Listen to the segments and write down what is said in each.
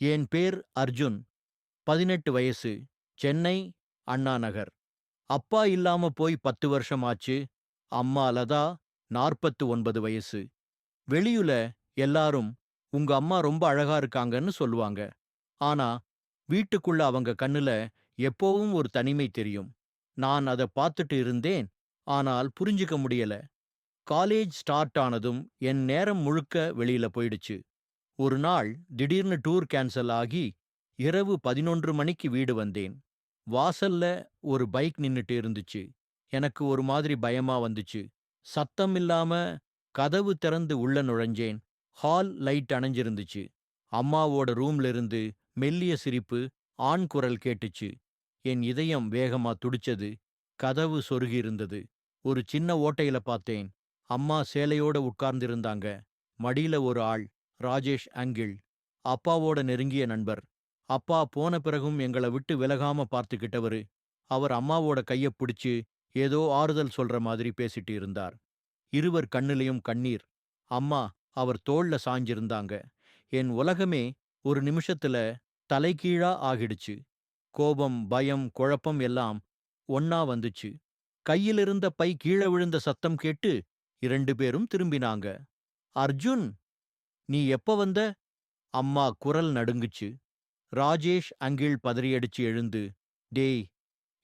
என் பேர் அர்ஜுன். 18 வயசு. சென்னை, அண்ணா நகர். அப்பா இல்லாம போய் 10 வருஷம் ஆச்சு. அம்மா லதா, 49 வயசு. வெளியுல எல்லாரும் உங்க அம்மா ரொம்ப அழகா இருக்காங்கன்னு சொல்லுவாங்க. ஆனா வீட்டுக்குள்ள அவங்க கண்ணுல எப்போவும் ஒரு தனிமை தெரியும். நான் அத பார்த்துட்டு இருந்தேன். ஆனால் புரிஞ்சுக்க முடியல. காலேஜ் ஸ்டார்ட் ஆனதும் என் நேரம் முழுக்க வெளியில போயிடுச்சு. ஒரு நாள் திடீர்னு டூர் கேன்சல் ஆகி இரவு 11 மணிக்கு வீடு வந்தேன். வாசல்ல ஒரு பைக் நின்னுட்டு இருந்துச்சு. எனக்கு ஒரு மாதிரி பயமா வந்துச்சு. சத்தம் இல்லாம கதவு திறந்து உள்ள நுழைஞ்சேன். Hall light அணைஞ்சிருந்துச்சு. அம்மாவோட ரூம்ல இருந்து மெல்லிய சிரிப்பு, ஆண் குரல் கேட்டுச்சு. என் இதயம் வேகமா துடிச்சது. கதவு சொருகி இருந்தது. ஒரு சின்ன ஓட்டையில பார்த்தேன். அம்மா சேலையோட உட்கார்ந்திருந்தாங்க. மடியில ஒரு ஆள். ராஜேஷ் அங்கிள். அப்பாவோட நெருங்கிய நண்பர். அப்பா போன பிறகும் எங்கள விட்டு விலகாம பார்த்துக்கிட்டவரு. அவர் அம்மாவோட கையப் பிடிச்சு ஏதோ ஆறுதல் சொல்ற மாதிரி பேசிட்டு இருந்தார். இருவர் கண்ணுலயும் கண்ணீர். அம்மா அவர் தோள்ல சாய்ஞ்சிருந்தாங்க. என் உலகமே ஒரு நிமிஷத்துல தலைகீழா ஆகிடுச்சு. கோபம், பயம், குழப்பம் எல்லாம் ஒண்ணா வந்துச்சு. கையிலிருந்த பை கீழ விழுந்த சத்தம் கேட்டு 2 பேரும் திரும்பினாங்க. அர்ஜுன், நீ எப்ப வந்த? அம்மா குரல் நடுங்குச்சு. ராஜேஷ் அங்கிள் பதறியடிச்சு எழுந்து, டேய்,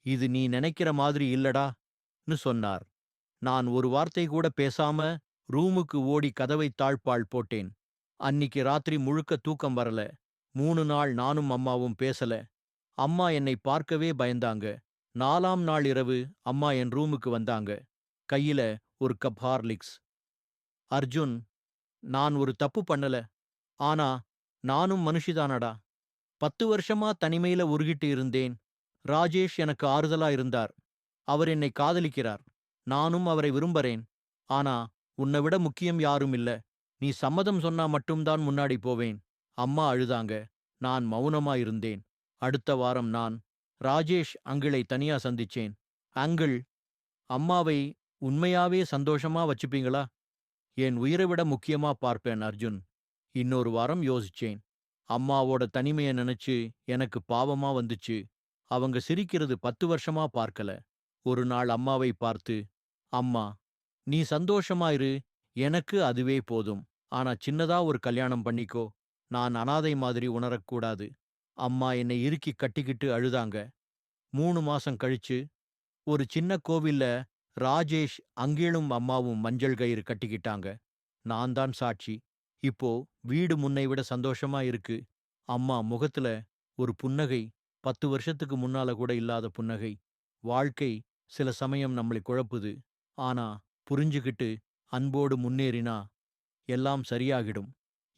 இது நீ நினைக்கிற மாதிரி இல்லடான்னு சொன்னார். நான் ஒரு வார்த்தை கூட பேசாம ரூமுக்கு ஓடி கதவை தாழ்ப்பாள் போட்டேன். அன்னிக்கு ராத்திரி முழுக்க தூக்கம் வரல. 3 நாள் நானும் அம்மாவும் பேசல. அம்மா என்னை பார்க்கவே பயந்தாங்க. 4ஆம் நாள் இரவு அம்மா என் ரூமுக்கு வந்தாங்க. கையில ஒரு கப் ஹார்லிக்ஸ். அர்ஜுன், நான் ஒரு தப்பு பண்ணல. ஆனா நானும் மனுஷிதானடா. 10 வருஷமா தனிமையில உருகிட்டு இருந்தேன். ராஜேஷ் எனக்கு ஆறுதலா இருந்தார். அவர் என்னை காதலிக்கிறார். நானும் அவரை விரும்பறேன். ஆனா உன்னை விட முக்கியம் யாரும் இல்ல. நீ சம்மதம் சொன்னா மட்டும்தான் முன்னாடி போவேன். அம்மா அழுதாங்க. நான் மௌனமா இருந்தேன். அடுத்த வாரம் நான் ராஜேஷ் அங்கிளை தனியா சந்திச்சேன். அங்கிள், அம்மாவை உண்மையாவே சந்தோஷமா வச்சுப்பீங்களா? என் உயிரை விட முக்கியமா பார்ப்பேன் அர்ஜுன். இன்னொரு வாரம் யோசிச்சேன். அம்மாவோட தனிமைய நினைச்சு எனக்கு பாவமா வந்துச்சு. அவங்க சிரிக்கிறது 10 வருஷமா பார்க்கல. ஒரு நாள் அம்மாவை பார்த்து, அம்மா, நீ சந்தோஷமா இரு. எனக்கு அதுவே போதும். ஆனா சின்னதா ஒரு கல்யாணம் பண்ணிக்கோ. நான் அனாதை மாதிரி உணரக்கூடாது. அம்மா என்னை இறுக்கி கட்டிக்கிட்டு அழுதாங்க. 3 மாசம் கழிச்சு ஒரு சின்ன கோவில்ல ராஜேஷ் அங்கிளும் அம்மாவும் மஞ்சள் கயிறு கட்டிக்கிட்டாங்க. நான் தான் சாட்சி. இப்போ வீடு முன்னை விட சந்தோஷமா இருக்கு. அம்மா முகத்துல ஒரு புன்னகை. 10 வருஷத்துக்கு முன்னால கூட இல்லாத புன்னகை. வாழ்க்கை சில சமயம் நம்மளை குழப்புது. ஆனா புரிஞ்சுகிட்டு அன்போடு முன்னேறினா எல்லாம் சரியாகிடும்.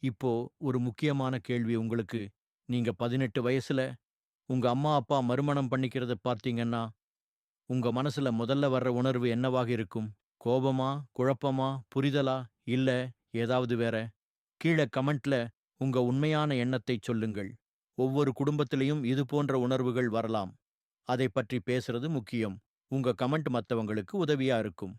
இப்போ ஒரு முக்கியமான கேள்வி உங்களுக்கு. நீங்க 18 வயசுல உங்க அம்மா அப்பா மறுமணம் பண்ணிக்கிறத பார்த்தீங்கன்னா, உங்க மனசுல முதல்ல வர்ற உணர்வு என்னவாக இருக்கும்? கோபமா? குழப்பமா? புரிதலா? இல்ல ஏதாவது வேற? கீழ கமெண்ட்ல உங்க உண்மையான எண்ணத்தைச் சொல்லுங்கள். ஒவ்வொரு குடும்பத்திலையும் இது போன்ற உணர்வுகள் வரலாம். அதைப் பற்றி பேசுறது முக்கியம். உங்க கமெண்ட் மத்தவங்களுக்கு உதவியா இருக்கும்.